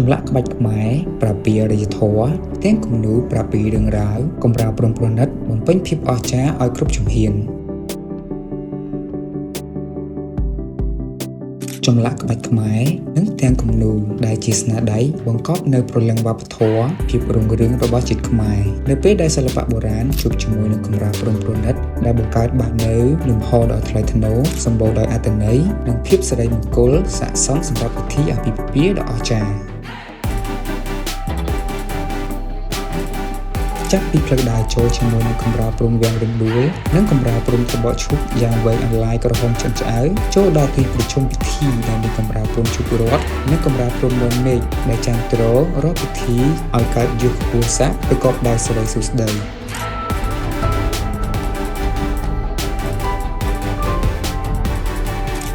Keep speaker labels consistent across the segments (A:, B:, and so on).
A: ចម្លាក់ក្បាច់ខ្មែរប្រាប់ពីអរិយធម៌ទាំងគំនូរប្រាប់ពីរឿងរ៉ាវកំរាលព្រំប្រណិតបំពេញភាពអស្ចារ្យឲ្យគ្រប់ជំហានចម្លាក់ក្បាច់ខ្មែរនិងទាំងគំនូរដែលជាស្នាដៃបង្កប់នៅព្រលឹងវប្បធម៌ភាពរុងរឿងរបស់ជាតិខ្មែរនៅពេលដែលសិល្បៈបុរាណជួបជាមួយនឹងកំរាលព្រំប្រណិតដែលបង្កើតបាននូវលំហដ៏ថ្លៃថ្នូរសម្បូរដោយអត្ថន័យនិងភាពសិរីមង្គលស័ក្តិសមសម្រាប់ពិធីអាពាហ៍ពិពាហ៍ដ៏អស្ចារ្យចាប់ពីផ្លូវដើរចូលជាមួយនឹងកំរាលព្រំវាំងរំដួលនិងកំរាលព្រំត្បកឈូកយ៉ាងវែងអន្លាយក្រហមឆ្អិនឆ្អៅចូលដល់ទីប្រជុំពិធីដែលមានកំរាលព្រំឈូករដ្ឋនិងកំរាលព្រំលំមេឃដែលចាំទ្ររាល់ពិធីឲ្យកើតយុគពោស័កប្រកបដោយសិរីសួស្តី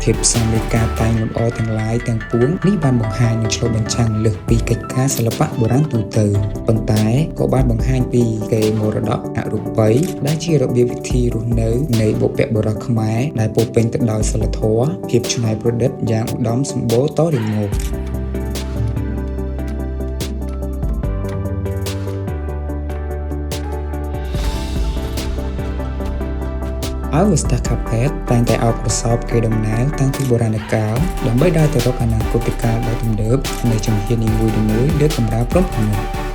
A: ភាពផ្សំនៃការតែងលម្អទាំងឡាយទាំងពួងនេះបានបង្ហាញនិងឆ្លុះបញ្ចាំងលើសពីកិច្ចការសិល្បៈបុរាណទូទៅប៉ុន្តែក៏បានបង្ហាញពីកេរមរតកអរូបីដែលជារបៀបវិធីរស់នៅនៃបុព្វបុរសខ្មែរដែលពោរពេញទៅដោយសិលធម៌ភាពច្នៃប្រឌិតយ៉ាងឧត្តមសម្បូរតរៀងមកAvesta Carpet តែងតែអបអរសាទរកេរដំណែលតាំងពីបុរាណកាលដើម្បីដើរទៅរកអនាគតកាលដ៏ទំនើបនៃជំហាននីមួយៗលើកំរាលព្រំប្រណិត